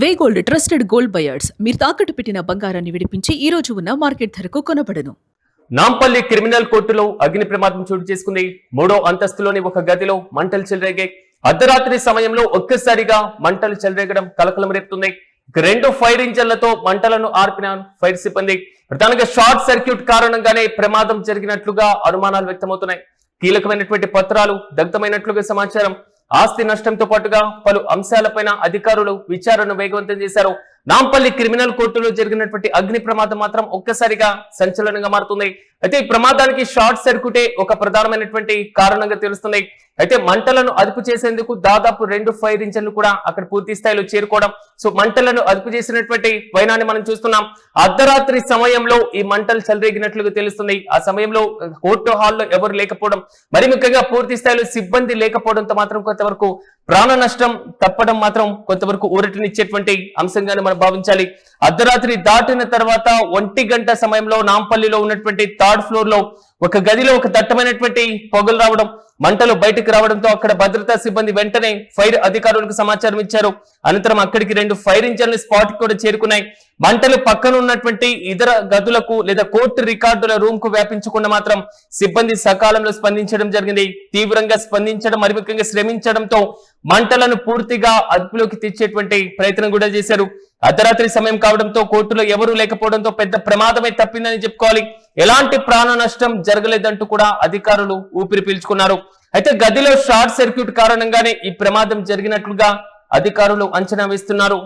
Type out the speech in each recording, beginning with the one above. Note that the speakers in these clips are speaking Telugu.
వే గోల్డ్ ట్రస్టెడ్ గోల్డ్ బయర్స్ మీరు తాకట్టు పెట్టిన బంగారాన్ని విడిపించి ఈ రోజు ఉన్న మార్కెట్ ధరకు కొనబడను. నాంపల్లి క్రిమినల్ కోర్టులో అగ్ని ప్రమాదం చోటు చేసుకుంది. 3వ అంతస్తులోని ఒక గదిలో మంటలు చెలరేగాయి. అర్ధరాత్రి సమయంలో ఒక్కసారిగా మంటలు చెలరేగడం కలకలం రేపుతుంది. 2 ఫైర్ ఇంజన్లతో మంటలను ఆర్పిన ఫైర్ సిబ్బంది. ప్రధానంగా షార్ట్ సర్క్యూట్ కారణంగానే ప్రమాదం జరిగినట్లుగా అనుమానాలు వ్యక్తమవుతున్నాయి. కీలకమైనటువంటి పత్రాలు దగ్ధమైనట్లుగా సమాచారం. ఆస్తి నష్టంతో పాటుగా పలు అంశాలపైన అధికారులు విచారణను వేగవంతం చేశారు. నాంపల్లి క్రిమినల్ కోర్టులో జరిగినటువంటి అగ్ని ప్రమాదం మాత్రం ఒక్కసారిగా సంచలనంగా మారుతుంది. అయితే ఈ ప్రమాదానికి షార్ట్ సర్క్యూటే ఒక ప్రధానమైనటువంటి కారణంగా తెలుస్తుంది. అయితే మంటలను అదుపు చేసేందుకు దాదాపు 2 ఫైర్ ఇంజన్లు కూడా అక్కడ పూర్తి స్థాయిలో చేరుకోవడం. సో మంటలను అదుపు చేసినటువంటి వైనాన్ని మనం చూస్తున్నాం. అర్ధరాత్రి సమయంలో ఈ మంటలు చెలరేగినట్లుగా తెలుస్తుంది. ఆ సమయంలో కోర్టు హాల్లో ఎవరు లేకపోవడం, మరి ముఖ్యంగా పూర్తి స్థాయిలో సిబ్బంది లేకపోవడంతో మాత్రం కొంతవరకు ప్రాణ నష్టం తప్పడం మాత్రం కొంతవరకు ఊరటనిచ్చేటువంటి అంశంగానే మనం భావించాలి. అర్ధరాత్రి దాటిన తర్వాత 1 గంట సమయంలో నాంపల్లిలో ఉన్నటువంటి 3rd ఫ్లోర్ లో ఒక గదిలో ఒక దట్టమైనటువంటి పొగలు రావడం, మంటలు బయటకు రావడంతో అక్కడ భద్రతా సిబ్బంది వెంటనే ఫైర్ అధికారులకు సమాచారం ఇచ్చారు. అనంతరం అక్కడికి 2 ఫైర్ ఇంజన్లు స్పాట్ కూడా చేరుకున్నాయి. మంటలు పక్కన ఉన్నటువంటి ఇతర గదులకు లేదా కోర్టు రికార్డుల రూమ్ కు వ్యాపించకుండా మాత్రం సిబ్బంది సకాలంలో స్పందించడం జరిగింది. తీవ్రంగా స్పందించడం, మరి ముఖ్యంగా శ్రమించడంతో మంటలను పూర్తిగా అదుపులోకి తెచ్చేటువంటి ప్రయత్నం కూడా చేశారు. అర్ధరాత్రి సమయం కావడంతో కోర్టులో ఎవరూ లేకపోవడంతో పెద్ద ప్రమాదమే తప్పిందని చెప్పుకోవాలి. ఎలాంటి ప్రాణ నష్టం జరగలేదంటూ కూడా అధికారులు ఊపిరి పీల్చుకున్నారు. అయితే గదిలో షార్ట్ సర్క్యూట్ కారణంగానే ఈ ప్రమాదం జరిగినట్లుగా అధికారులు అంచనా వేస్తున్నారు.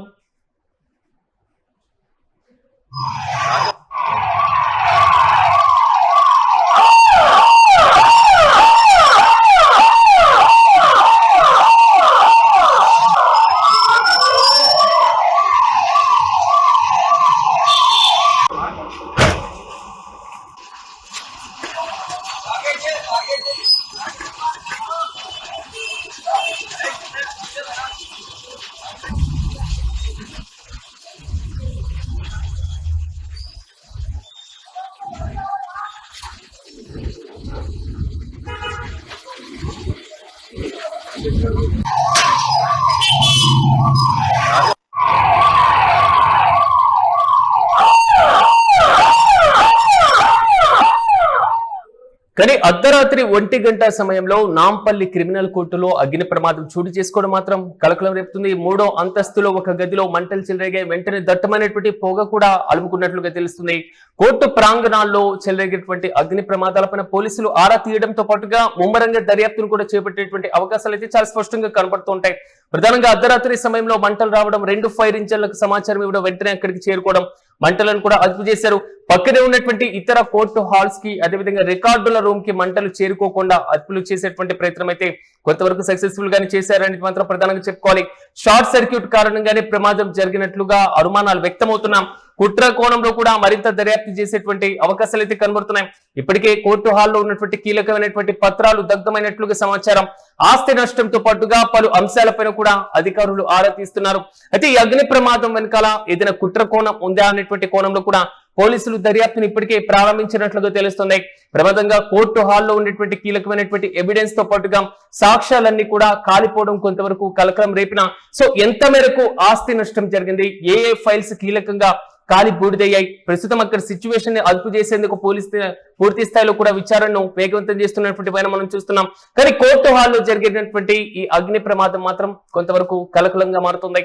కానీ అర్ధరాత్రి 1 గంట సమయంలో నాంపల్లి క్రిమినల్ కోర్టులో అగ్ని ప్రమాదం చోటు చేసుకోవడం మాత్రం కలకలం రేపుతుంది. 3వ అంతస్తులో ఒక గదిలో మంటలు చెలరేగాయి. వెంటనే దట్టమైనటువంటి పొగ కూడా అలుముకున్నట్లుగా తెలుస్తుంది. కోర్టు ప్రాంగణాల్లో చెలరేగేటువంటి అగ్ని ప్రమాదాలపైన పోలీసులు ఆరా తీయడంతో పాటుగా ముమ్మరంగా దర్యాప్తును కూడా చేపట్టేటువంటి అవకాశాలు అయితే చాలా స్పష్టంగా కనబడుతుంటాయి. ప్రధానంగా అర్ధరాత్రి సమయంలో మంటలు రావడం, 2 ఫైర్ ఇంజన్లకు సమాచారం ఇవ్వడం, వెంటనే అక్కడికి చేరుకోవడం, మంటలను కూడా అదుపు చేశారు. పక్కనే ఉన్నటువంటి ఇతర కోర్టు హాల్స్ కి, అదేవిధంగా రికార్డుల రూమ్ కి మంటలు చేరుకోకుండా అదుపులు చేసేటువంటి ప్రయత్నం అయితే కొంతవరకు సక్సెస్ఫుల్ గానే చేశారని మాత్రం ప్రధానంగా చెప్పుకోవాలి. షార్ట్ సర్క్యూట్ కారణంగానే ప్రమాదం జరిగినట్లుగా అనుమానాలు వ్యక్తమవుతున్నాం. కుట్ర కోణంలో కూడా మరింత దర్యాప్తు చేసేటువంటి అవకాశాలు అయితే కనబడుతున్నాయి. ఇప్పటికే కోర్టు హాల్లో ఉన్నటువంటి కీలకమైనటువంటి పత్రాలు దగ్ధమైనట్లుగా సమాచారం. ఆస్తి నష్టంతో పాటుగా పలు అంశాలపైన కూడా అధికారులు ఆరా తీస్తున్నారు. అయితే ఈ అగ్ని ప్రమాదం వెనకాల ఏదైనా కుట్ర కోణం ఉందా అనేటువంటి కోణంలో కూడా పోలీసులు దర్యాప్తును ఇప్పటికే ప్రారంభించినట్లుగా తెలుస్తుంది. ప్రమాదంగా కోర్టు హాల్లో ఉండేటువంటి కీలకమైనటువంటి ఎవిడెన్స్ తో పాటుగా సాక్ష్యాలన్నీ కూడా కాలిపోవడం కొంతవరకు కలకలం రేపిన. సో ఎంత మేరకు ఆస్తి నష్టం జరిగింది, ఏ ఫైల్స్ కీలకంగా కాలి బూడిదయ్యాయి, ప్రస్తుతం అక్కడ సిచ్యువేషన్ ని అదుపు చేసేందుకు పోలీసు పూర్తి స్థాయిలో కూడా విచారణను వేగవంతం చేస్తున్నటువంటి పైన మనం చూస్తున్నాం. కానీ కోర్టు హాల్లో జరిగినటువంటి ఈ అగ్ని ప్రమాదం మాత్రం కొంతవరకు కలకలంగా మారుతుంది.